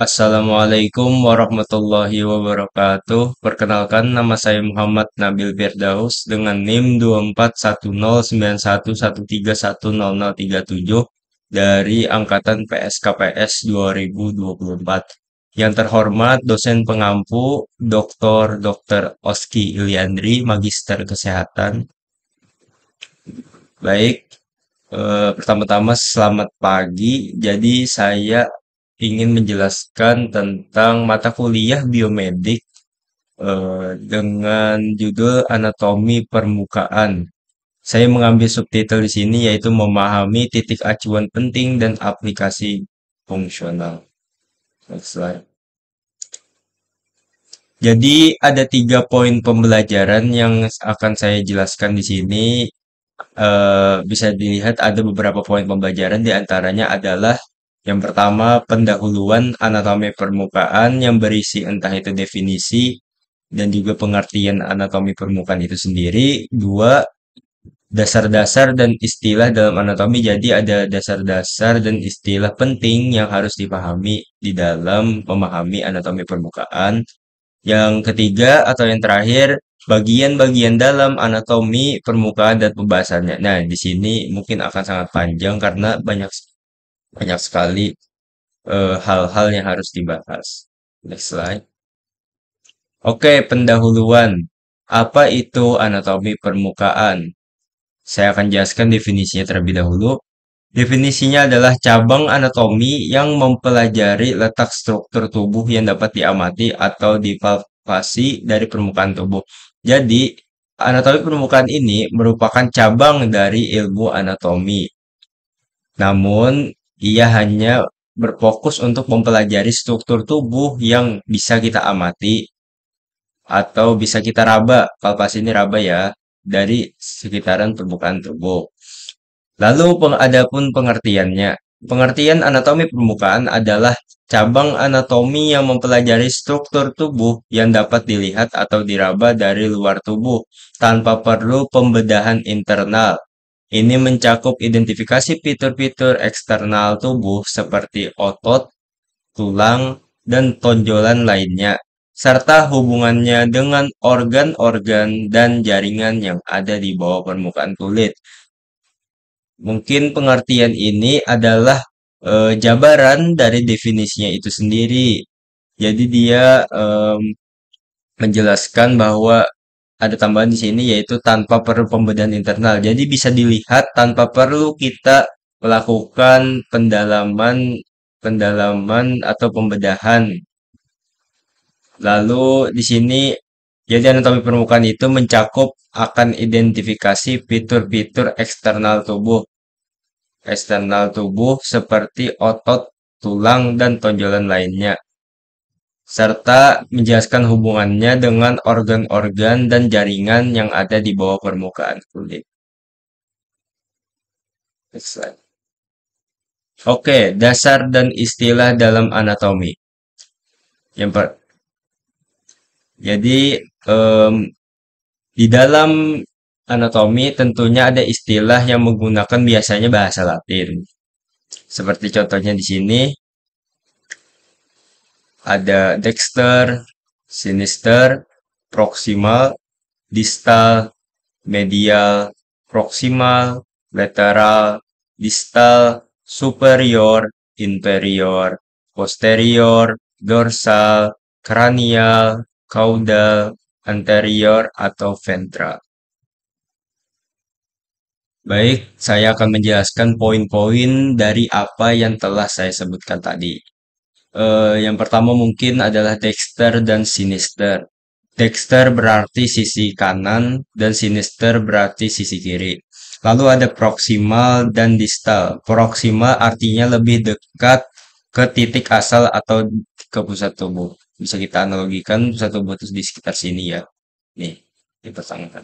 Assalamualaikum warahmatullahi wabarakatuh. Perkenalkan, nama saya Muhammad Nabil Firdaus dengan NIM 24109113100037 dari Angkatan PSKPS 2024. Yang terhormat dosen pengampu Dr. Oski Iliandri, Magister Kesehatan. Baik, pertama-tama selamat pagi. Jadi saya ingin menjelaskan tentang mata kuliah biomedik dengan judul Anatomi Permukaan. Saya mengambil subtitle di sini yaitu memahami titik acuan penting dan aplikasi fungsional. Next slide. Jadi ada 3 poin pembelajaran yang akan saya jelaskan di sini. Bisa dilihat ada beberapa poin pembelajaran, di antaranya adalah yang pertama pendahuluan anatomi permukaan yang berisi entah itu definisi dan juga pengertian anatomi permukaan itu sendiri. Dua, dasar-dasar dan istilah dalam anatomi. Jadi ada dasar-dasar dan istilah penting yang harus dipahami di dalam memahami anatomi permukaan. Yang ketiga atau yang terakhir, bagian-bagian dalam anatomi permukaan dan pembahasannya. Nah, di sini mungkin akan sangat panjang karena banyak banyak sekali hal-hal yang harus dibahas. Next slide. Oke, pendahuluan. Apa itu anatomi permukaan? Saya akan jelaskan definisinya terlebih dahulu. Definisinya adalah cabang anatomi yang mempelajari letak struktur tubuh yang dapat diamati atau dipalpasi dari permukaan tubuh. Jadi, anatomi permukaan ini merupakan cabang dari ilmu anatomi. Namun, ia hanya berfokus untuk mempelajari struktur tubuh yang bisa kita amati atau bisa kita raba. Palpasi ini raba ya, dari sekitaran permukaan tubuh. Lalu adapun pengertiannya. Pengertian anatomi permukaan adalah cabang anatomi yang mempelajari struktur tubuh yang dapat dilihat atau diraba dari luar tubuh tanpa perlu pembedahan internal. Ini mencakup identifikasi fitur-fitur eksternal tubuh seperti otot, tulang, dan tonjolan lainnya, serta hubungannya dengan organ-organ dan jaringan yang ada di bawah permukaan kulit. Mungkin pengertian ini adalah jabaran dari definisinya itu sendiri. Jadi dia menjelaskan bahwa ada tambahan di sini yaitu tanpa perlu pembedahan internal. Jadi bisa dilihat tanpa perlu kita melakukan pendalaman pendalaman atau pembedahan. Lalu di sini jadi anatomi permukaan itu mencakup akan identifikasi fitur-fitur eksternal tubuh seperti otot, tulang, dan tonjolan lainnya, serta menjelaskan hubungannya dengan organ-organ dan jaringan yang ada di bawah permukaan kulit. Next slide. Oke, dasar dan istilah dalam anatomi. Yang per Jadi di dalam anatomi tentunya ada istilah yang menggunakan biasanya bahasa Latin. Seperti contohnya di sini ada dexter, sinister, proximal, distal, medial, proximal, lateral, distal, superior, inferior, posterior, dorsal, cranial, caudal, anterior, atau ventral. Baik, saya akan menjelaskan poin-poin dari apa yang telah saya sebutkan tadi. Yang pertama mungkin adalah dexter dan sinister. Dexter berarti sisi kanan dan sinister berarti sisi kiri. Lalu ada proximal dan distal. Proximal artinya lebih dekat ke titik asal atau ke pusat tubuh. Bisa kita analogikan pusat tubuh itu di sekitar sini ya. Nih, dipasangkan.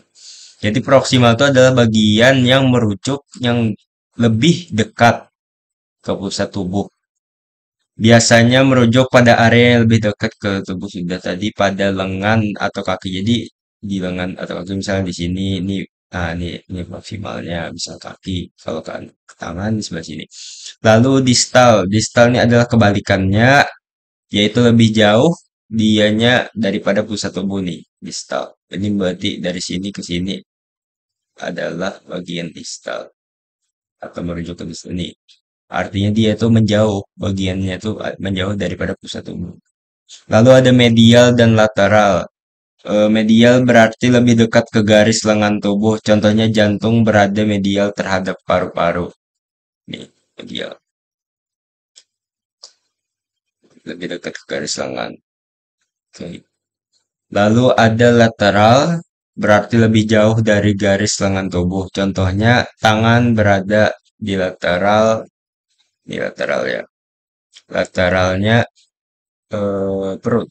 Jadi proximal itu adalah bagian yang merujuk yang lebih dekat ke pusat tubuh. Biasanya merujuk pada area yang lebih dekat ke tubuh sudah tadi pada lengan atau kaki. Jadi di lengan atau kaki misalnya di sini ini maksimalnya bisa kaki, kalau ke tangan di sebelah sini. Lalu distal. Distal ini adalah kebalikannya yaitu lebih jauh dianya daripada pusat tubuh nih, distal. Ini berarti dari sini ke sini adalah bagian distal atau merujuk ke sini. Artinya dia tuh menjauh, bagiannya tuh menjauh daripada pusat tubuh. Lalu ada medial dan lateral. Medial berarti lebih dekat ke garis lengan tubuh. Contohnya jantung berada medial terhadap paru-paru. Nih, medial. Lebih dekat ke garis lengan. Oke. Lalu ada lateral, berarti lebih jauh dari garis lengan tubuh. Contohnya tangan berada di lateral ya. Lateralnya perut,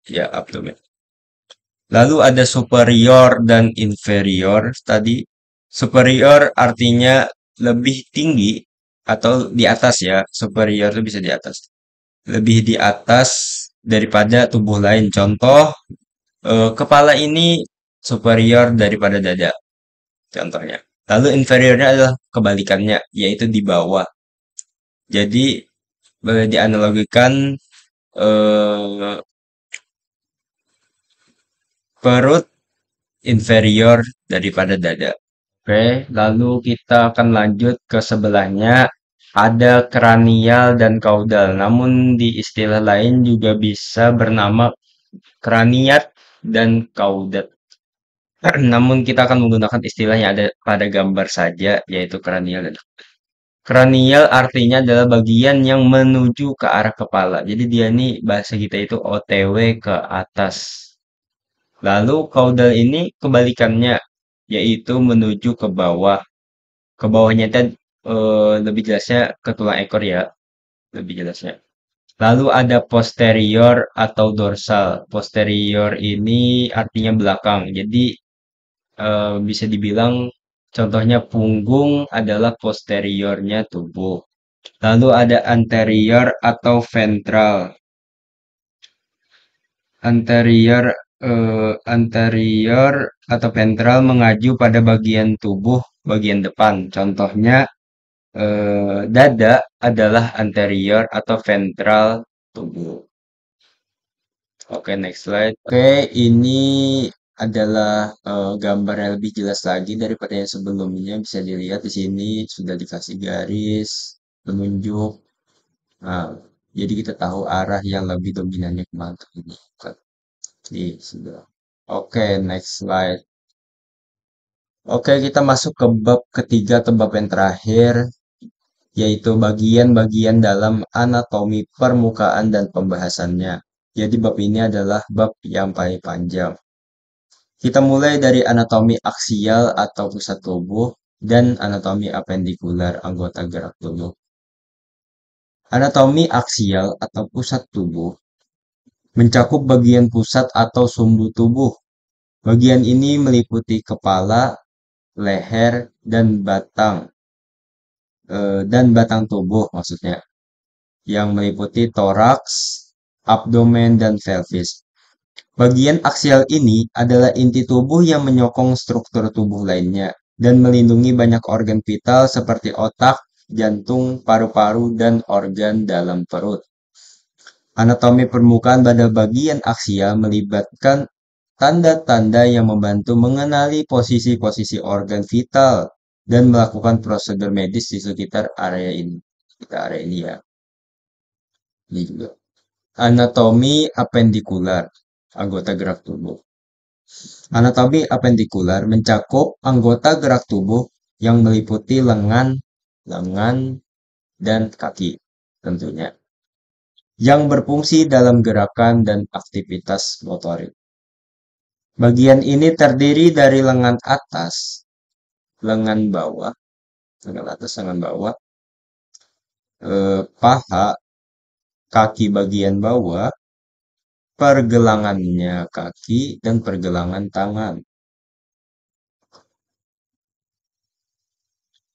ya abdomen. Lalu ada superior dan inferior tadi. Superior artinya lebih tinggi atau di atas ya. Superior itu bisa di atas. Lebih di atas daripada tubuh lain. Contoh, kepala ini superior daripada dada. Contohnya. Lalu inferiornya adalah kebalikannya, yaitu di bawah. Jadi, boleh dianalogikan eh, perut inferior daripada dada. Oke, lalu kita akan lanjut ke sebelahnya. Ada kranial dan kaudal. Namun di istilah lain juga bisa bernama kraniat dan kaudat. Namun kita akan menggunakan istilah yang ada pada gambar saja, yaitu kranial dan kranial artinya adalah bagian yang menuju ke arah kepala. Jadi dia ini bahasa kita itu OTW ke atas. Lalu kaudal ini kebalikannya, yaitu menuju ke bawah. Ke bawahnya itu lebih jelasnya ke tulang ekor ya, lebih jelasnya. Lalu ada posterior atau dorsal. Posterior ini artinya belakang. Jadi bisa dibilang contohnya punggung adalah posteriornya tubuh. Lalu ada anterior atau ventral. Anterior atau ventral mengacu pada bagian tubuh bagian depan. Contohnya dada adalah anterior atau ventral tubuh. Oke, next slide. Oke, ini adalah gambar yang lebih jelas lagi daripada yang sebelumnya. Bisa dilihat di sini sudah dikasih garis, penunjuk. Nah, jadi kita tahu arah yang lebih dominannya kemana ini. Di sudah. Oke, next slide. Oke, kita masuk ke bab ketiga atau bab yang terakhir, yaitu bagian-bagian dalam anatomi permukaan dan pembahasannya. Jadi bab ini adalah bab yang paling panjang. Kita mulai dari anatomi aksial atau pusat tubuh dan anatomi apendikular anggota gerak tubuh. Anatomi aksial atau pusat tubuh mencakup bagian pusat atau sumbu tubuh. Bagian ini meliputi kepala, leher, dan batang tubuh maksudnya, yang meliputi toraks, abdomen, dan pelvis. Bagian aksial ini adalah inti tubuh yang menyokong struktur tubuh lainnya dan melindungi banyak organ vital seperti otak, jantung, paru-paru, dan organ dalam perut. Anatomi permukaan pada bagian aksial melibatkan tanda-tanda yang membantu mengenali posisi-posisi organ vital dan melakukan prosedur medis di sekitar area ini. Kita area ini ya. Ini juga. Anatomi apendikular, anggota gerak tubuh. Anatomi apendikular mencakup anggota gerak tubuh yang meliputi lengan, dan kaki tentunya, yang berfungsi dalam gerakan dan aktivitas motorik. Bagian ini terdiri dari lengan atas, lengan bawah, lengan atas, lengan bawah, paha, kaki bagian bawah, pergelangannya kaki, dan pergelangan tangan.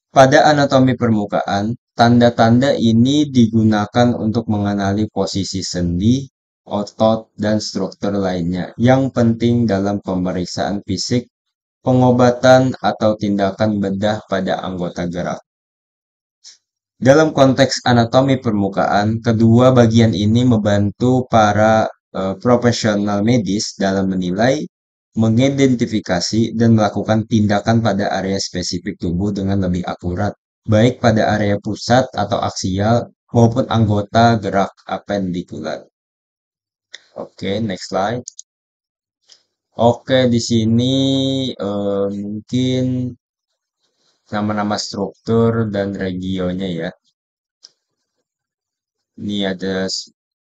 Pada anatomi permukaan, tanda-tanda ini digunakan untuk mengenali posisi sendi, otot, dan struktur lainnya yang penting dalam pemeriksaan fisik, pengobatan, atau tindakan bedah pada anggota gerak. Dalam konteks anatomi permukaan, kedua bagian ini membantu para profesional medis dalam menilai, mengidentifikasi, dan melakukan tindakan pada area spesifik tubuh dengan lebih akurat, baik pada area pusat atau aksial maupun anggota gerak apendikular. Oke, next slide. Oke, di sini mungkin nama-nama struktur dan regionya ya. Ini ada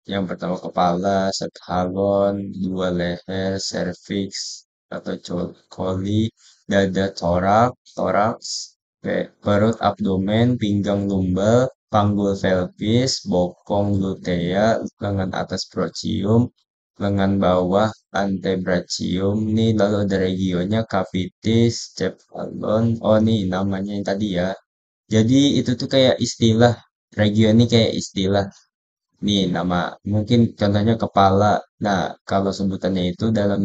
yang pertama kepala, halon, dua leher, cervix atau coli, dada toraks, perut abdomen, pinggang lumbal, panggul pelvis, bokong lutea, lengan atas prochium, lengan bawah antebrachium. Nih lalu ada regionnya cavitis, cephalon. Oh nih namanya yang tadi ya. Jadi itu tuh kayak istilah, region ini kayak istilah. Nih nama, mungkin contohnya kepala. Nah, kalau sebutannya itu dalam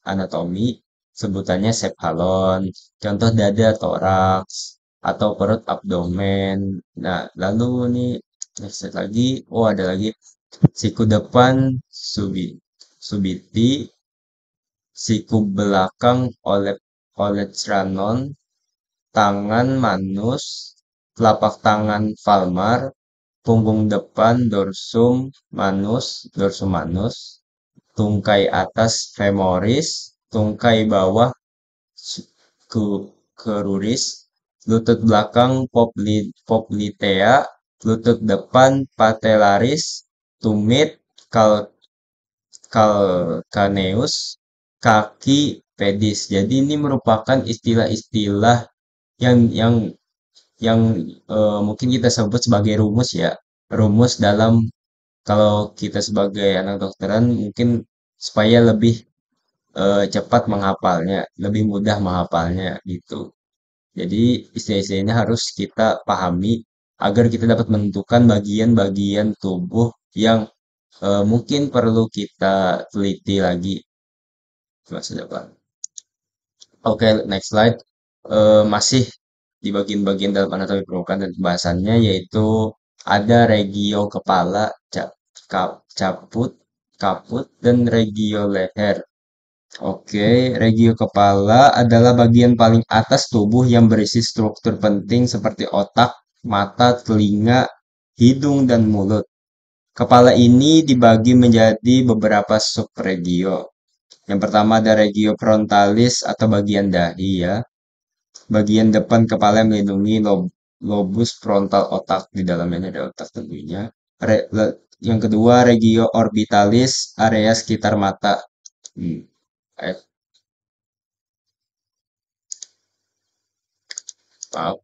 anatomi, sebutannya cephalon. Contoh dada toraks atau perut abdomen. Nah, lalu nih next lagi, oh ada lagi siku depan subiti, siku belakang olecranon, tangan manus, telapak tangan palmar, punggung depan dorsum manus, tungkai atas femoris, tungkai bawah cruris, lutut belakang poplitea, lutut depan patellaris, tumit calcaneus, kaki pedis. Jadi ini merupakan istilah-istilah yang yang mungkin kita sebut sebagai rumus ya. Rumus dalam kalau kita sebagai anak dokteran mungkin supaya lebih cepat menghafalnya, lebih mudah menghafalnya gitu. Jadi istilah-istilah ini harus kita pahami agar kita dapat menentukan bagian-bagian tubuh yang mungkin perlu kita teliti lagi di masa depan. Oke, next slide. Masih di bagian-bagian dalam anatomi permukaan dan pembahasannya yaitu ada regio kepala, caput, kaput, dan regio leher. Oke, regio kepala adalah bagian paling atas tubuh yang berisi struktur penting seperti otak, mata, telinga, hidung, dan mulut. Kepala ini dibagi menjadi beberapa subregio. Yang pertama ada regio frontalis atau bagian dahi ya. Bagian depan kepala yang melindungi lobus frontal otak, di dalamnya ada otak tentunya. Yang kedua regio orbitalis, area sekitar mata. Hmm, eh, maaf.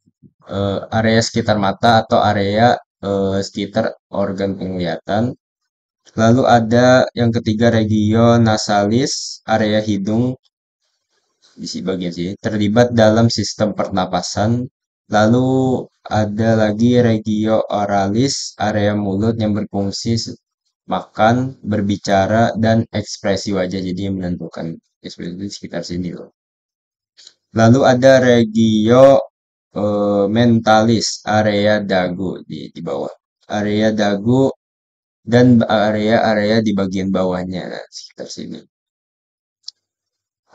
Area sekitar mata atau area sekitar organ penglihatan. Lalu ada yang ketiga regio nasalis, area hidung di bagian sini terlibat dalam sistem pernapasan. Lalu ada lagi regio oralis, area mulut yang berfungsi makan, berbicara, dan ekspresi wajah. Jadi yang menentukan ekspresi di sekitar sini loh. Lalu ada regio mentalis, area dagu di bawah. Area dagu dan area-area di bagian bawahnya, nah, sekitar sini.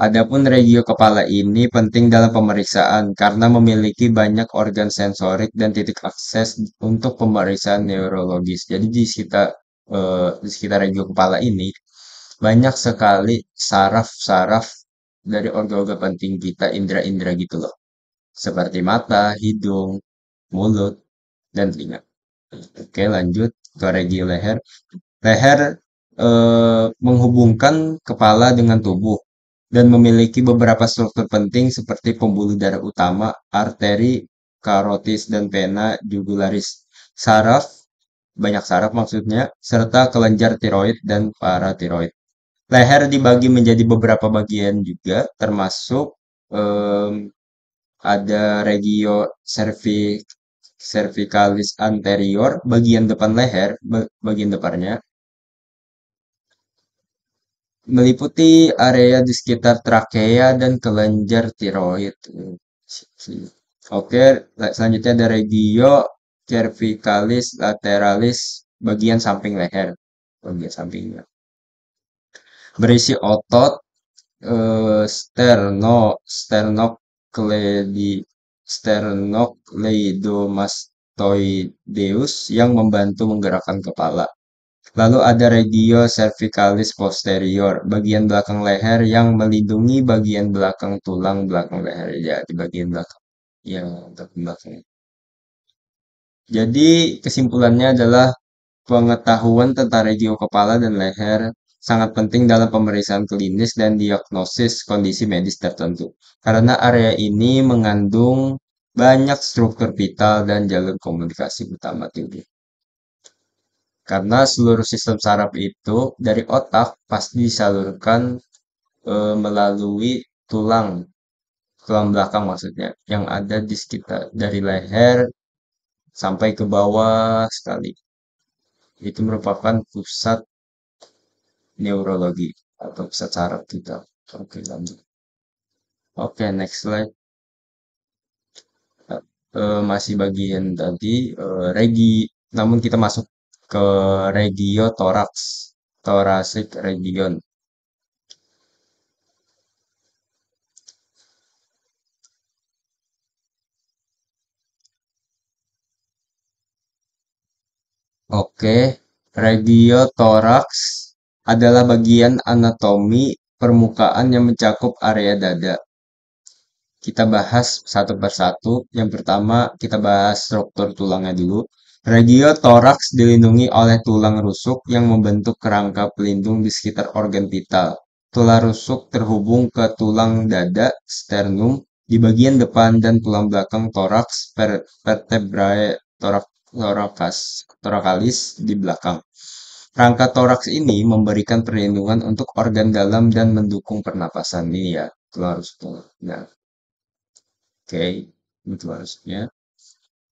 Adapun regio kepala ini penting dalam pemeriksaan karena memiliki banyak organ sensorik dan titik akses untuk pemeriksaan neurologis. Jadi di sekitar regio kepala ini banyak sekali saraf-saraf dari organ-organ penting kita, indera-indera gitu loh. Seperti mata, hidung, mulut, dan telinga. Oke, lanjut ke regio leher. Leher menghubungkan kepala dengan tubuh dan memiliki beberapa struktur penting seperti pembuluh darah utama, arteri, karotis, dan vena jugularis. Saraf, banyak saraf maksudnya, serta kelenjar tiroid dan paratiroid. Leher dibagi menjadi beberapa bagian juga, termasuk em, ada regio cervicalis anterior, bagian depan leher, bagian depannya, meliputi area di sekitar trakea dan kelenjar tiroid. Oke, selanjutnya ada regio cervicalis lateralis, bagian samping leher, bagian sampingnya. Berisi otot sternocleidomastoideus yang membantu menggerakkan kepala. Lalu ada regio cervicalis posterior, bagian belakang leher yang melindungi bagian belakang tulang belakang leher, ya di bagian belakang. Ya, untuk belakang. Jadi kesimpulannya adalah pengetahuan tentang regio kepala dan leher sangat penting dalam pemeriksaan klinis dan diagnosis kondisi medis tertentu. Karena area ini mengandung banyak struktur vital dan jalur komunikasi utama tubuh. Karena seluruh sistem saraf itu dari otak pasti disalurkan melalui tulang, tulang belakang maksudnya, yang ada di sekitar dari leher sampai ke bawah sekali. Itu merupakan pusat neurologi atau pusat saraf kita. Oke, lanjut. Oke, next slide. Masih bagian tadi namun kita masuk ke regio thorax, thoracic region. Oke, regiotoraks adalah bagian anatomi permukaan yang mencakup area dada. Kita bahas satu persatu. Yang pertama, kita bahas struktur tulangnya dulu. Regiotoraks dilindungi oleh tulang rusuk yang membentuk kerangka pelindung di sekitar organ vital. Tulang rusuk terhubung ke tulang dada, sternum, di bagian depan dan tulang belakang toraks, vertebrae thoracalis di belakang. Rangka toraks ini memberikan perlindungan untuk organ dalam dan mendukung pernapasan. Ini ya, tulang rusuk. Nah, oke, itu harusnya.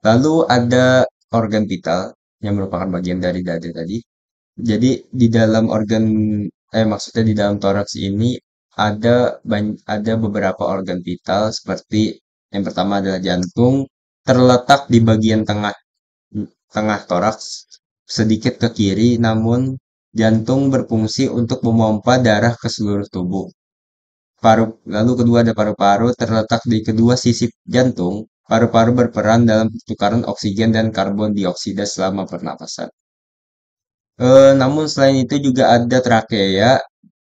Lalu ada organ vital yang merupakan bagian dari dada tadi. Jadi di dalam maksudnya di dalam toraks ini ada beberapa organ vital seperti yang pertama adalah jantung, terletak di bagian tengah tengah toraks, sedikit ke kiri, namun jantung berfungsi untuk memompa darah ke seluruh tubuh. Lalu kedua ada paru-paru terletak di kedua sisi jantung. Paru-paru berperan dalam pertukaran oksigen dan karbon dioksida selama pernapasan. Namun selain itu juga ada trakea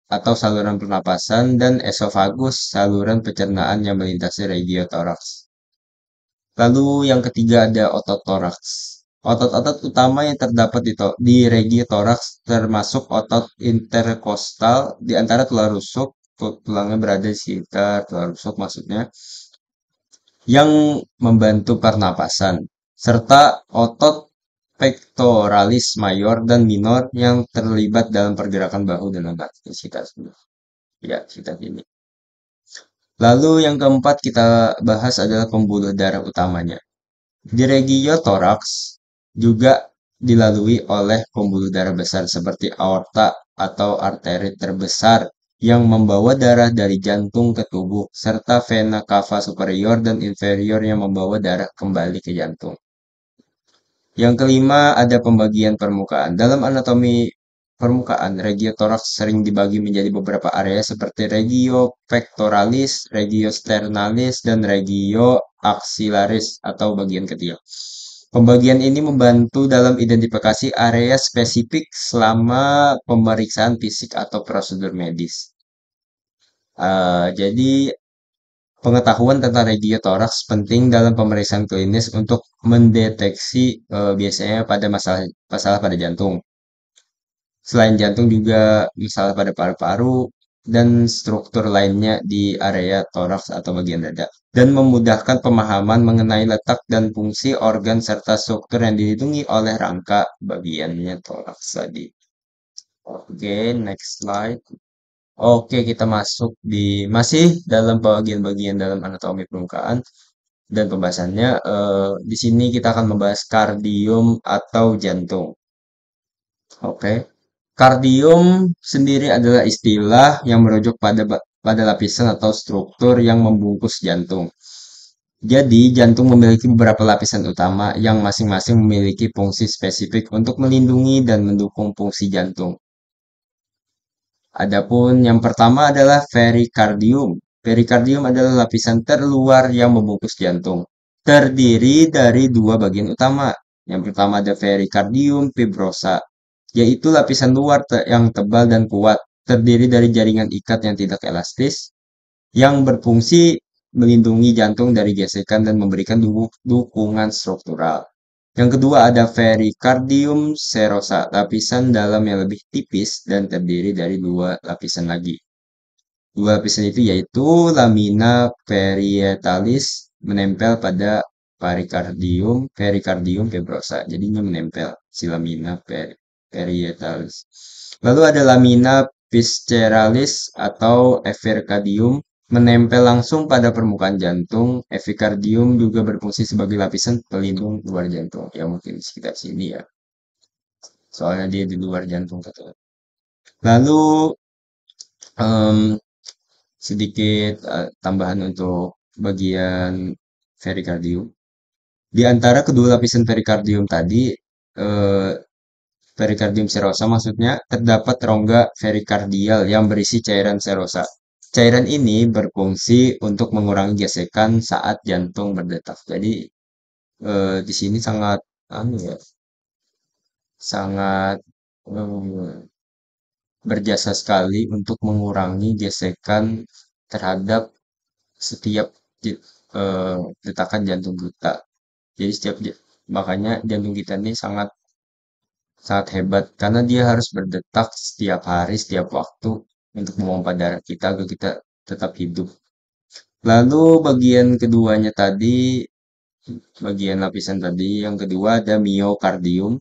atau saluran pernapasan dan esofagus, saluran pencernaan yang melintasi regiotoraks. Lalu yang ketiga ada otot toraks. Otot-otot utama yang terdapat di regiotoraks termasuk otot interkostal di antara tulang rusuk, tulangnya berada di sekitar tulang rusuk maksudnya, yang membantu pernapasan, serta otot pectoralis mayor dan minor yang terlibat dalam pergerakan bahu dan lengan. Ya, kita ini. Lalu yang keempat kita bahas adalah pembuluh darah utamanya. Di regio toraks juga dilalui oleh pembuluh darah besar seperti aorta atau arteri terbesar yang membawa darah dari jantung ke tubuh, serta vena cava superior dan inferior yang membawa darah kembali ke jantung. Yang kelima ada pembagian permukaan. Dalam anatomi permukaan, regio toraks sering dibagi menjadi beberapa area seperti regio pectoralis, regio sternalis, dan regio axillaris atau bagian ketiak. Pembagian ini membantu dalam identifikasi area spesifik selama pemeriksaan fisik atau prosedur medis. Jadi pengetahuan tentang regio toraks penting dalam pemeriksaan klinis untuk mendeteksi biasanya pada masalah pada jantung. Selain jantung juga masalah pada paru-paru dan struktur lainnya di area toraks atau bagian dada. Dan memudahkan pemahaman mengenai letak dan fungsi organ serta struktur yang dilindungi oleh rangka bagiannya toraks tadi. Oke, next slide. Oke, kita masuk masih dalam bagian-bagian dalam anatomi permukaan dan pembahasannya. Di sini kita akan membahas kardium atau jantung. Oke, kardium sendiri adalah istilah yang merujuk pada lapisan atau struktur yang membungkus jantung. Jadi, jantung memiliki beberapa lapisan utama yang masing-masing memiliki fungsi spesifik untuk melindungi dan mendukung fungsi jantung. Adapun yang pertama adalah perikardium. Perikardium adalah lapisan terluar yang membungkus jantung. Terdiri dari dua bagian utama. Yang pertama ada perikardium fibrosa, yaitu lapisan luar yang tebal dan kuat, terdiri dari jaringan ikat yang tidak elastis, yang berfungsi melindungi jantung dari gesekan dan memberikan dukungan struktural. Yang kedua ada pericardium serosa, lapisan dalam yang lebih tipis dan terdiri dari dua lapisan lagi. Dua lapisan itu yaitu lamina perietalis menempel pada pericardium fibrosa. Jadinya menempel si lamina perietalis. Lalu ada lamina visceralis atau epicardium menempel langsung pada permukaan jantung. Epicardium juga berfungsi sebagai lapisan pelindung luar jantung. Ya mungkin di sekitar sini ya. Soalnya dia di luar jantung katanya. Lalu em, sedikit tambahan untuk bagian perikardium. Di antara kedua lapisan perikardium tadi, eh, perikardium serosa maksudnya, terdapat rongga perikardial yang berisi cairan serosa. Cairan ini berfungsi untuk mengurangi gesekan saat jantung berdetak. Jadi di sini sangat, anu ya, sangat berjasa sekali untuk mengurangi gesekan terhadap setiap detakan jantung kita. Jadi makanya jantung kita ini sangat sangat hebat karena dia harus berdetak setiap hari, setiap waktu untuk memompa darah kita agar kita tetap hidup. Lalu bagian keduanya tadi, bagian lapisan tadi, yang kedua ada miokardium.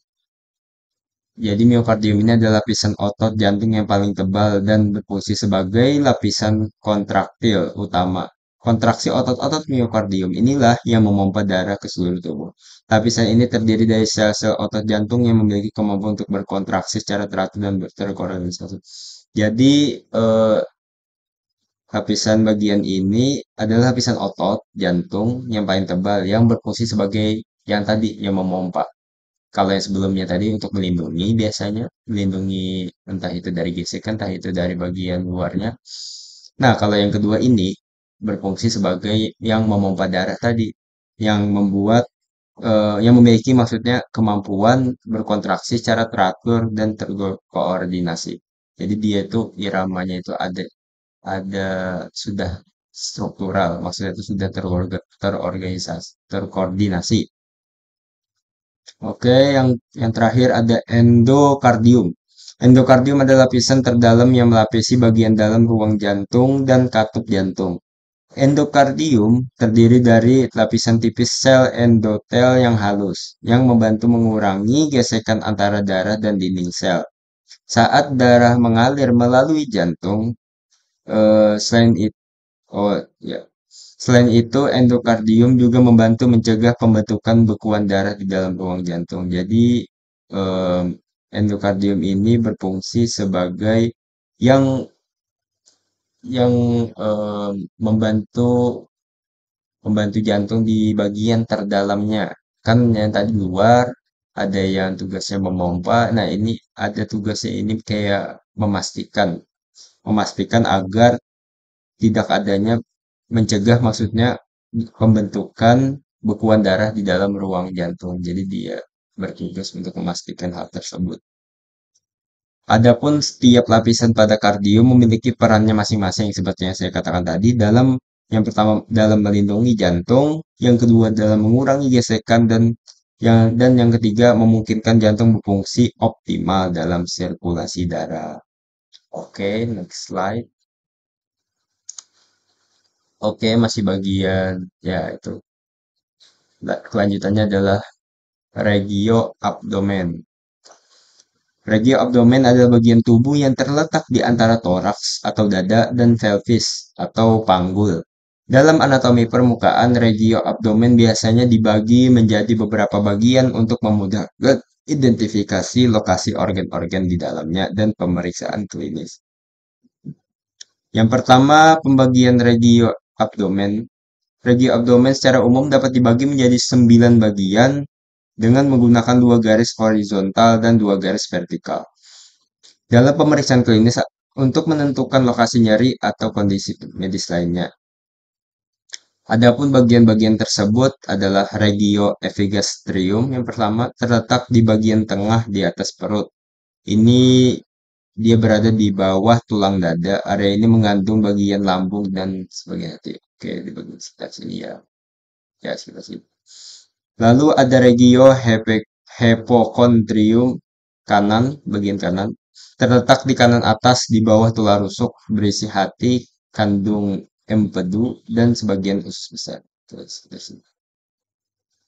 Jadi miokardium ini adalah lapisan otot jantung yang paling tebal dan berfungsi sebagai lapisan kontraktil utama. Kontraksi otot-otot miokardium inilah yang memompa darah ke seluruh tubuh. Lapisan ini terdiri dari sel-sel otot jantung yang memiliki kemampuan untuk berkontraksi secara teratur dan terkoordinasi. Jadi, lapisan bagian ini adalah lapisan otot jantung yang paling tebal yang berfungsi sebagai yang tadi yang memompa. Kalau yang sebelumnya tadi untuk melindungi biasanya melindungi entah itu dari gesekan, entah itu dari bagian luarnya. Nah, kalau yang kedua ini berfungsi sebagai yang memompa darah tadi, yang membuat yang memiliki maksudnya kemampuan berkontraksi secara teratur dan terkoordinasi. Jadi dia itu iramanya itu ada sudah struktural, maksudnya itu sudah terorganisasi, terkoordinasi. Oke, yang terakhir ada endokardium. Endokardium adalah lapisan terdalam yang melapisi bagian dalam ruang jantung dan katup jantung. Endokardium terdiri dari lapisan tipis sel endotel yang halus, yang membantu mengurangi gesekan antara darah dan dinding sel. Saat darah mengalir melalui jantung, selain itu, oh ya, selain itu, endokardium juga membantu mencegah pembentukan bekuan darah di dalam ruang jantung. Jadi, em, endokardium ini berfungsi sebagai yang yang membantu membantu jantung di bagian terdalamnya. Kan yang tadi luar, ada yang tugasnya memompa. Nah, ini ada tugasnya ini kayak memastikan, memastikan agar tidak adanya mencegah maksudnya pembentukan bekuan darah di dalam ruang jantung. Jadi dia bertugas untuk memastikan hal tersebut. Adapun setiap lapisan pada kardium memiliki perannya masing-masing seperti yang saya katakan tadi dalam yang pertama dalam melindungi jantung, yang kedua dalam mengurangi gesekan dan yang ketiga memungkinkan jantung berfungsi optimal dalam sirkulasi darah. Oke, next slide. Oke, masih bagian ya itu. Kelanjutannya adalah regio abdomen. Regio abdomen adalah bagian tubuh yang terletak di antara toraks atau dada dan pelvis atau panggul. Dalam anatomi permukaan, regio abdomen biasanya dibagi menjadi beberapa bagian untuk memudahkan identifikasi lokasi organ-organ di dalamnya dan pemeriksaan klinis. Yang pertama, pembagian regio abdomen. Regio abdomen secara umum dapat dibagi menjadi 9 bagian dengan menggunakan dua garis horizontal dan dua garis vertikal. Dalam pemeriksaan klinis untuk menentukan lokasi nyeri atau kondisi medis lainnya. Adapun bagian-bagian tersebut adalah regio epigastrium yang pertama terletak di bagian tengah di atas perut. Ini dia berada di bawah tulang dada. Area ini mengandung bagian lambung dan sebagainya. Oke, di bagian sekitar sini ya. Ya, sekitar sini. Lalu ada regio hypochondrium kanan, bagian kanan. Terletak di kanan atas di bawah tulang rusuk berisi hati, kandung empedu, dan sebagian usus besar. Terus.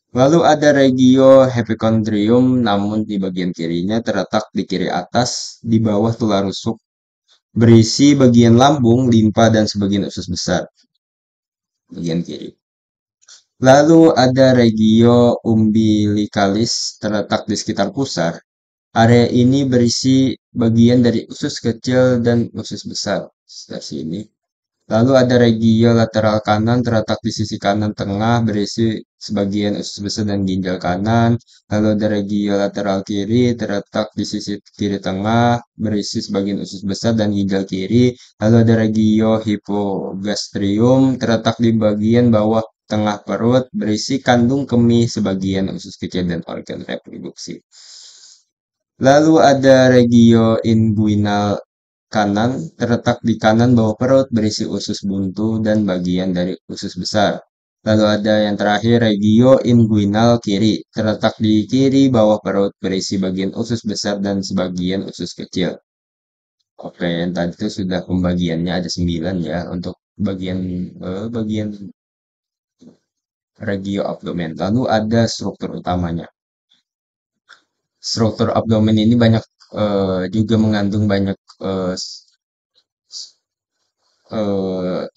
Lalu ada regio hypochondrium namun di bagian kirinya terletak di kiri atas di bawah tulang rusuk berisi bagian lambung, limpa, dan sebagian usus besar. Bagian kiri. Lalu ada regio umbilicalis terletak di sekitar pusar. Area ini berisi bagian dari usus kecil dan usus besar. Sekitar sini. Lalu ada regio lateral kanan terletak di sisi kanan tengah berisi sebagian usus besar dan ginjal kanan. Lalu ada regio lateral kiri terletak di sisi kiri tengah berisi sebagian usus besar dan ginjal kiri. Lalu ada regio hypogastrium terletak di bagian bawah tengah perut berisi kandung kemih sebagian usus kecil dan organ reproduksi. Lalu ada regio inguinal kanan terletak di kanan bawah perut berisi usus buntu dan bagian dari usus besar. Lalu ada yang terakhir regio inguinal kiri terletak di kiri bawah perut berisi bagian usus besar dan sebagian usus kecil. Oke, yang tadi itu sudah pembagiannya ada 9 ya untuk bagian regio abdomen. Lalu ada struktur utamanya. Struktur abdomen ini banyak juga mengandung banyak eh,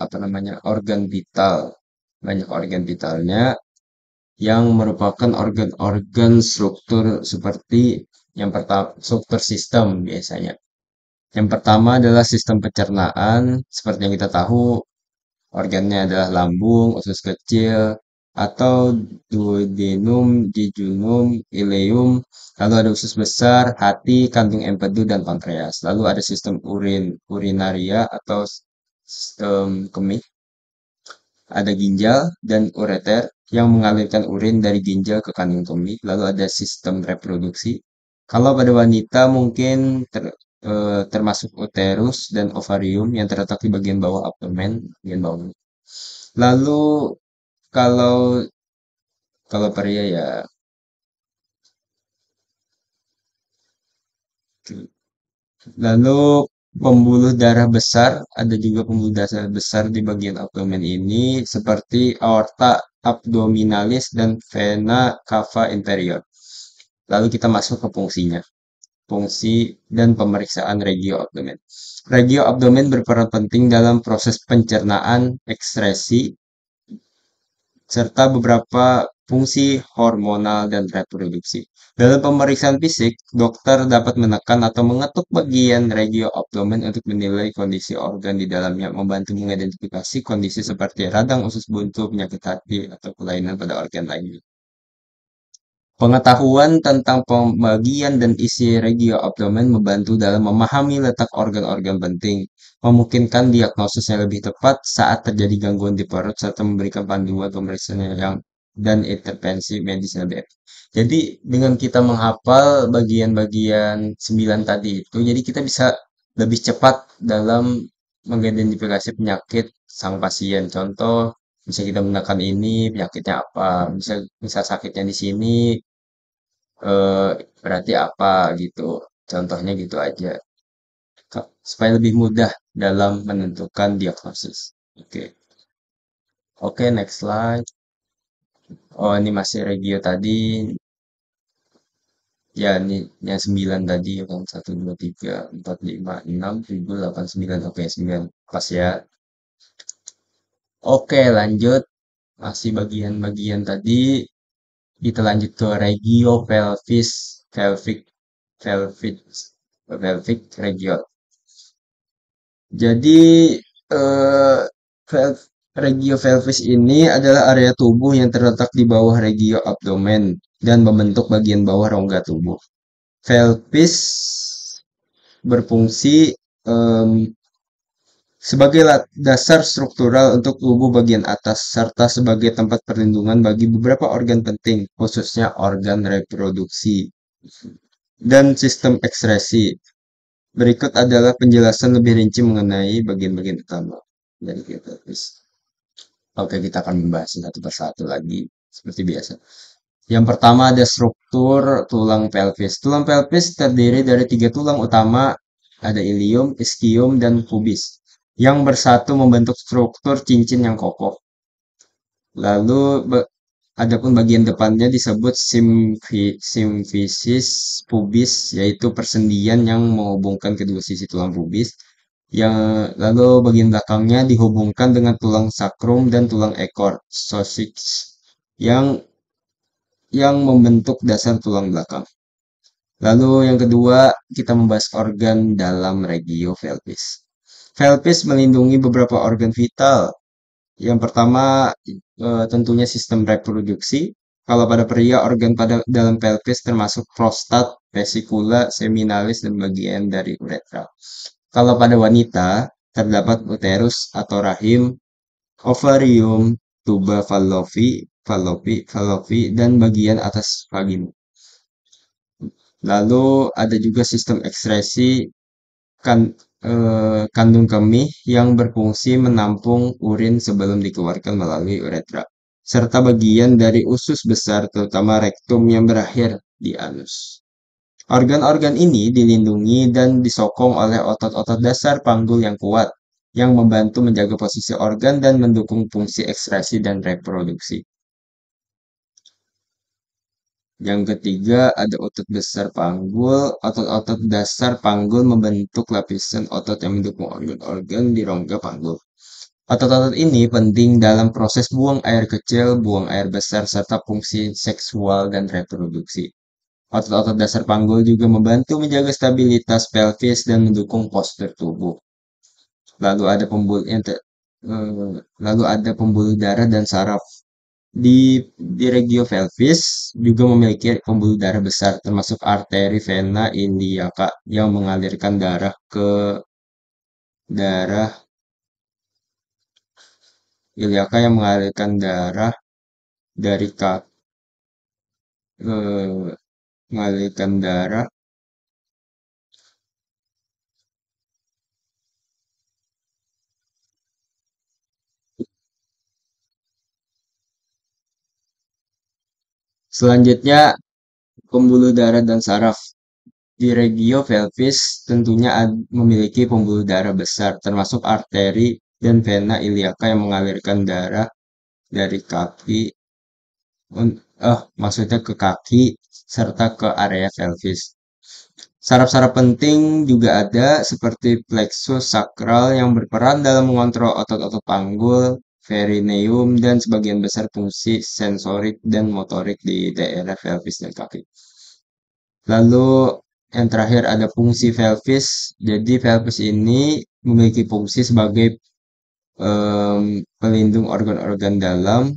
apa namanya organ vital, banyak organ vitalnya yang merupakan organ-organ struktur seperti yang pertama struktur sistem biasanya. Yang pertama adalah sistem pencernaan, seperti yang kita tahu organnya adalah lambung, usus kecil, atau duodenum, jejunum, ileum. Lalu ada usus besar, hati, kandung empedu, dan pankreas. Lalu ada sistem urinaria atau sistem kemih. Ada ginjal dan ureter yang mengalirkan urin dari ginjal ke kandung kemih. Lalu ada sistem reproduksi. Kalau pada wanita mungkin termasuk uterus dan ovarium yang terletak di bagian bawah abdomen, bagian bawah. Lalu kalau kalau pria ya, lalu pembuluh darah besar, ada juga pembuluh darah besar di bagian abdomen ini seperti aorta abdominalis dan vena cava inferior. Lalu kita masuk ke fungsinya. Fungsi dan pemeriksaan regio abdomen. Regio abdomen berperan penting dalam proses pencernaan, ekskresi, serta beberapa fungsi hormonal dan reproduksi. Dalam pemeriksaan fisik, dokter dapat menekan atau mengetuk bagian regio abdomen untuk menilai kondisi organ di dalamnya, membantu mengidentifikasi kondisi seperti radang usus buntu, penyakit hati, atau kelainan pada organ lainnya. Pengetahuan tentang pembagian dan isi regio abdomen membantu dalam memahami letak organ-organ penting, memungkinkan diagnosis yang lebih tepat saat terjadi gangguan di perut, serta memberikan panduan pemeriksaan yang dan intervensi medis yang lebih efektif. Jadi dengan kita menghafal bagian-bagian 9 tadi itu, jadi kita bisa lebih cepat dalam mengidentifikasi penyakit sang pasien. Contoh, bisa kita menekan ini penyakitnya apa, bisa sakitnya di sini, eh, berarti apa gitu. Contohnya gitu aja. Supaya lebih mudah dalam menentukan diagnosis. Oke. Oke, next slide. Oh, ini masih regio tadi. Ya, ini yang 9 tadi ya kan. 1, 2, 3, 4, 5, 6, 7, 8, 9. Oke, 9. Pas ya. Oke, lanjut. Masih bagian-bagian tadi. Kita lanjut ke regio pelvis, pelvic, pelvic, pelvic regio. Jadi, eh, Regio pelvis ini adalah area tubuh yang terletak di bawah regio abdomen dan membentuk bagian bawah rongga tubuh. Pelvis berfungsi em, sebagai dasar struktural untuk tubuh bagian atas, serta sebagai tempat perlindungan bagi beberapa organ penting, khususnya organ reproduksi dan sistem ekskresi. Berikut adalah penjelasan lebih rinci mengenai bagian-bagian utama dari pelvis. Oke, kita akan membahas satu persatu lagi, seperti biasa. Yang pertama ada struktur tulang pelvis. Tulang pelvis terdiri dari tiga tulang utama, ada ilium, ischium, dan pubis, yang bersatu membentuk struktur cincin yang kokoh. Lalu adapun bagian depannya disebut simfisis pubis, yaitu persendian yang menghubungkan kedua sisi tulang pubis. Yang lalu bagian belakangnya dihubungkan dengan tulang sakrum dan tulang ekor, sosis, yang membentuk dasar tulang belakang. Lalu yang kedua, kita membahas organ dalam regio pelvis. Pelvis melindungi beberapa organ vital. Yang pertama, tentunya sistem reproduksi. Kalau pada pria, organ pada dalam pelvis termasuk prostat, vesikula, seminalis, dan bagian dari uretra. Kalau pada wanita, terdapat uterus atau rahim, ovarium, tuba fallopi, dan bagian atas vagina. Lalu ada juga sistem ekskresi kan, kandung kemih yang berfungsi menampung urin sebelum dikeluarkan melalui uretra, serta bagian dari usus besar terutama rektum yang berakhir di anus. Organ-organ ini dilindungi dan disokong oleh otot-otot dasar panggul yang kuat, yang membantu menjaga posisi organ dan mendukung fungsi ekskresi dan reproduksi. Yang ketiga ada otot besar panggul. Otot-otot dasar panggul membentuk lapisan otot yang mendukung organ-organ di rongga panggul. Otot-otot ini penting dalam proses buang air kecil, buang air besar, serta fungsi seksual dan reproduksi. Otot-otot dasar panggul juga membantu menjaga stabilitas pelvis dan mendukung postur tubuh. Lalu ada pembuluh lalu ada pembuluh darah dan saraf. Di regio pelvis juga memiliki pembuluh darah besar, termasuk arteri vena iliaca yang mengalirkan darah iliaca yang mengalirkan darah dari eh, mengalirkan darah. Selanjutnya pembuluh darah dan saraf. Di regio pelvis tentunya memiliki pembuluh darah besar, termasuk arteri dan vena iliaca yang mengalirkan darah dari kaki, maksudnya ke kaki serta ke area pelvis. Saraf-saraf penting juga ada seperti plexus sakral yang berperan dalam mengontrol otot-otot panggul, perineum, dan sebagian besar fungsi sensorik dan motorik di daerah pelvis dan kaki. Lalu yang terakhir ada fungsi pelvis. Jadi pelvis ini memiliki fungsi sebagai pelindung organ-organ dalam,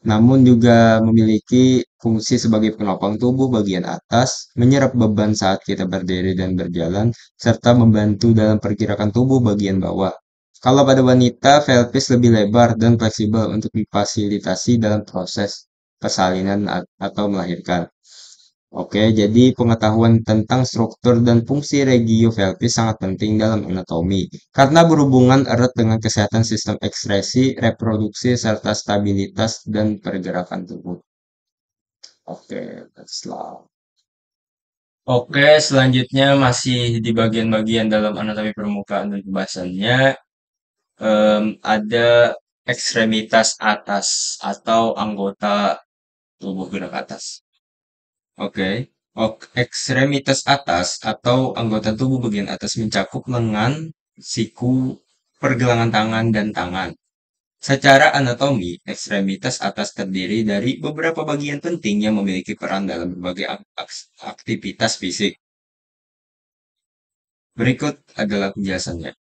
namun juga memiliki fungsi sebagai penopang tubuh bagian atas, menyerap beban saat kita berdiri dan berjalan, serta membantu dalam pergerakan tubuh bagian bawah. Kalau pada wanita, pelvis lebih lebar dan fleksibel untuk difasilitasi dalam proses persalinan atau melahirkan. Oke, jadi pengetahuan tentang struktur dan fungsi regio pelvis sangat penting dalam anatomi karena berhubungan erat dengan kesehatan sistem ekskresi, reproduksi, serta stabilitas dan pergerakan tubuh. Oke, that's all. Oke, selanjutnya masih di bagian-bagian dalam anatomi permukaan dan pembahasannya, ada ekstremitas atas atau anggota tubuh gerak atas. Oke. Ekstremitas atas atau anggota tubuh bagian atas mencakup lengan, siku, pergelangan tangan, dan tangan. Secara anatomi, ekstremitas atas terdiri dari beberapa bagian penting yang memiliki peran dalam berbagai aktivitas fisik. Berikut adalah penjelasannya.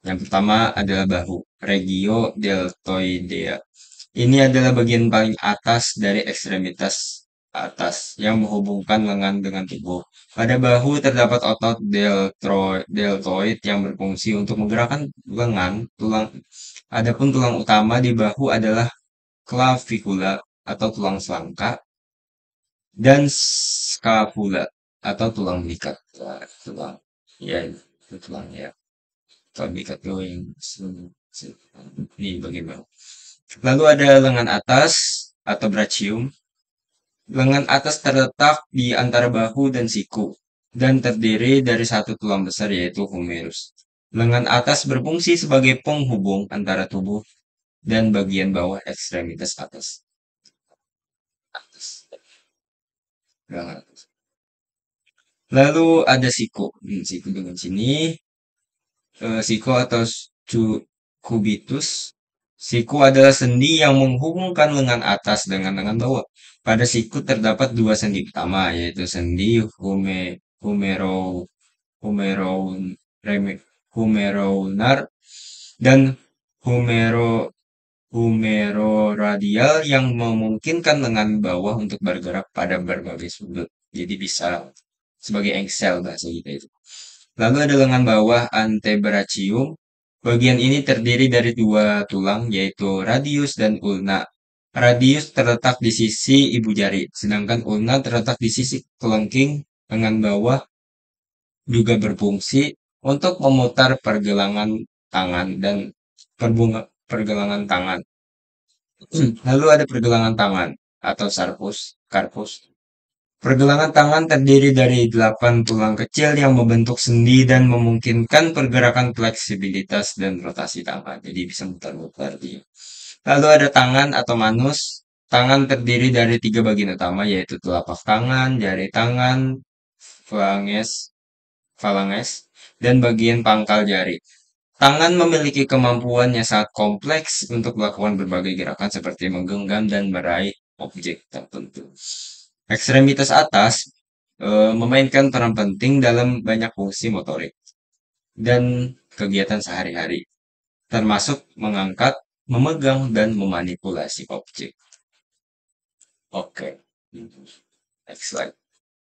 Yang pertama adalah bahu. regio deltoidea. Ini adalah bagian paling atas dari ekstremitas atas yang menghubungkan lengan dengan tubuh. Pada bahu terdapat otot deltoid yang berfungsi untuk menggerakkan lengan, tulang. Adapun tulang utama di bahu adalah clavicula atau tulang selangka dan scapula atau tulang belikat. Nah, tulang, ya, itu tulang ya. Tulang belikat itu yang ini bagaimana? Lalu ada lengan atas atau brachium. Lengan atas terletak di antara bahu dan siku dan terdiri dari satu tulang besar yaitu humerus. Lengan atas berfungsi sebagai penghubung antara tubuh dan bagian bawah ekstremitas atas. Lengan atas. Lalu ada siku. Siku dengan sini. Siku atau cubitus. Siku adalah sendi yang menghubungkan lengan atas dengan lengan bawah. Pada siku terdapat dua sendi utama, yaitu sendi humero, humero, humeronar dan humero, humeroradial yang memungkinkan lengan bawah untuk bergerak pada berbagai sudut. Jadi bisa sebagai engsel bahasa kita itu. Lalu ada lengan bawah antebrachium. Bagian ini terdiri dari dua tulang, yaitu radius dan ulna. Radius terletak di sisi ibu jari, sedangkan ulna terletak di sisi kelengking. Lengan bawah juga berfungsi untuk memutar pergelangan tangan dan pergelangan tangan. Lalu ada pergelangan tangan atau karpus. Pergelangan tangan terdiri dari 8 tulang kecil yang membentuk sendi dan memungkinkan pergerakan fleksibilitas dan rotasi tangan. Jadi bisa muter-muter dia. Lalu ada tangan atau manus. Tangan terdiri dari tiga bagian utama yaitu telapak tangan, jari tangan, falanges, falanges, dan bagian pangkal jari. Tangan memiliki kemampuan yang sangat kompleks untuk melakukan berbagai gerakan seperti menggenggam dan meraih objek tertentu. Ekstremitas atas memainkan peran penting dalam banyak fungsi motorik dan kegiatan sehari-hari, termasuk mengangkat, memegang, dan memanipulasi objek. Oke, next slide.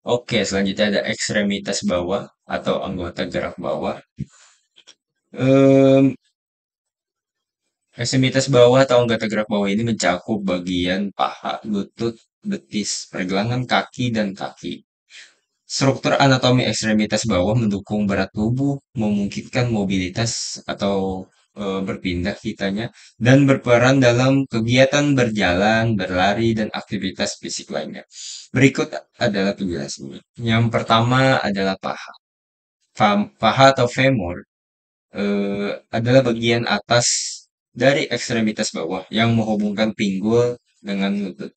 Oke, selanjutnya ada ekstremitas bawah atau anggota gerak bawah. Em, Ekstremitas bawah atau anggota gerak bawah ini mencakup bagian paha, lutut, betis, pergelangan kaki, dan kaki. Struktur anatomi ekstremitas bawah mendukung berat tubuh, memungkinkan mobilitas atau berpindah kitanya, dan berperan dalam kegiatan berjalan, berlari, dan aktivitas fisik lainnya. Berikut adalah penjelasannya. Yang pertama adalah paha. Paha atau femur adalah bagian atas dari ekstremitas bawah yang menghubungkan pinggul dengan lutut.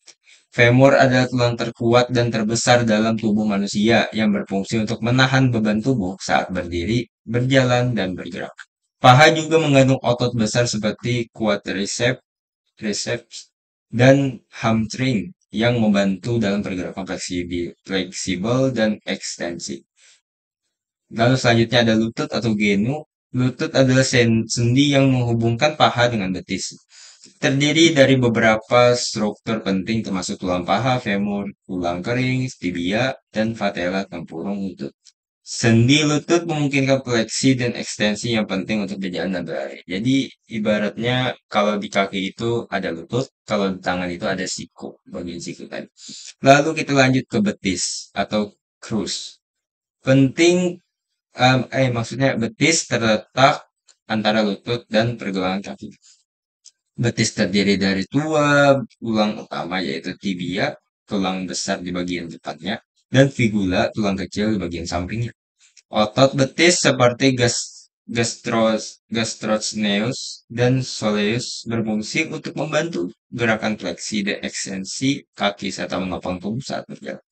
Femur adalah tulang terkuat dan terbesar dalam tubuh manusia yang berfungsi untuk menahan beban tubuh saat berdiri, berjalan, dan bergerak. Paha juga mengandung otot besar seperti quadriceps, triceps, dan hamstring yang membantu dalam pergerakan fleksibel dan ekstensi. Lalu selanjutnya ada lutut atau genu. Lutut adalah sendi yang menghubungkan paha dengan betis. Terdiri dari beberapa struktur penting termasuk tulang paha, femur, tulang kering, tibia, dan patella tempurung lutut. Sendi lutut memungkinkan fleksi dan ekstensi yang penting untuk berjalan dan berlari. Jadi ibaratnya kalau di kaki itu ada lutut, kalau di tangan itu ada siku, bagian siku tadi. Lalu kita lanjut ke betis atau crus. Penting maksudnya betis terletak antara lutut dan pergelangan kaki. Betis terdiri dari dua tulang utama yaitu tibia, tulang besar di bagian depannya, dan fibula, tulang kecil di bagian sampingnya. Otot betis seperti gastrocneus dan soleus berfungsi untuk membantu gerakan fleksi dan ekstensi kaki serta menopang tubuh saat berjalan.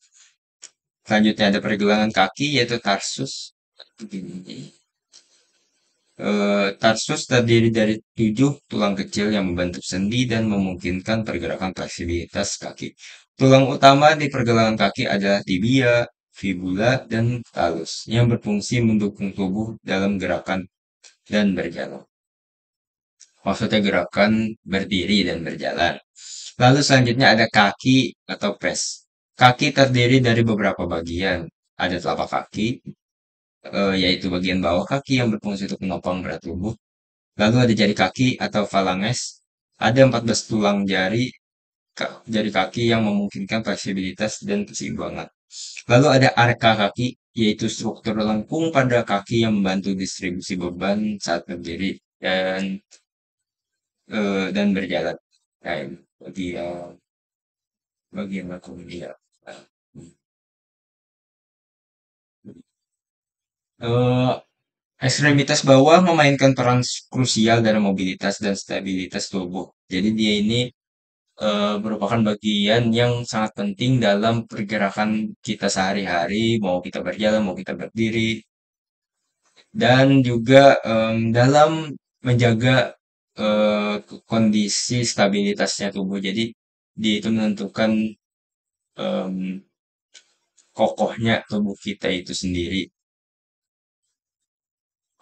Selanjutnya ada pergelangan kaki yaitu tarsus. Tarsus terdiri dari 7 tulang kecil yang membentuk sendi dan memungkinkan pergerakan fleksibilitas kaki. Tulang utama di pergelangan kaki adalah tibia, fibula, dan talus yang berfungsi mendukung tubuh dalam gerakan dan berjalan. maksudnya gerakan berdiri dan berjalan. Lalu selanjutnya ada kaki atau pes. Kaki terdiri dari beberapa bagian. Ada telapak kaki, yaitu bagian bawah kaki yang berfungsi untuk menopang berat tubuh. Lalu ada jari kaki atau falanges. Ada 14 tulang jari kaki yang memungkinkan fleksibilitas dan keseimbangan. Lalu ada arka kaki, yaitu struktur lengkung pada kaki yang membantu distribusi beban saat berdiri dan berjalan. Nah, ini bagian aku dia. Eh, Ekstremitas bawah memainkan peran krusial dalam mobilitas dan stabilitas tubuh. Jadi dia ini merupakan bagian yang sangat penting dalam pergerakan kita sehari-hari, mau kita berjalan, mau kita berdiri, dan juga dalam menjaga kondisi stabilitasnya tubuh. Jadi dia itu menentukan em, kokohnya tubuh kita itu sendiri.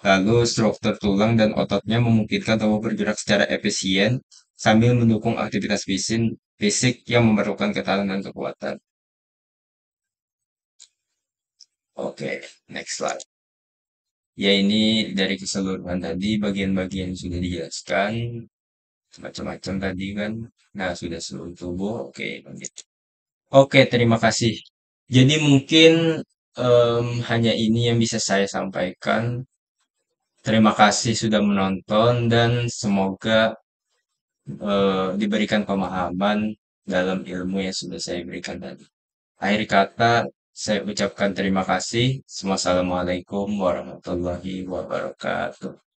Lalu struktur tulang dan ototnya memungkinkan tubuh bergerak secara efisien sambil mendukung aktivitas fisik yang memerlukan ketahanan dan kekuatan. Oke, next slide. Ya ini dari keseluruhan tadi bagian-bagian sudah dijelaskan macam-macam tadi kan. Nah, sudah seluruh tubuh. Oke, lanjut. Oke, terima kasih. Jadi mungkin hanya ini yang bisa saya sampaikan. Terima kasih sudah menonton dan semoga diberikan pemahaman dalam ilmu yang sudah saya berikan tadi. Akhir kata, saya ucapkan terima kasih. Wassalamualaikum warahmatullahi wabarakatuh.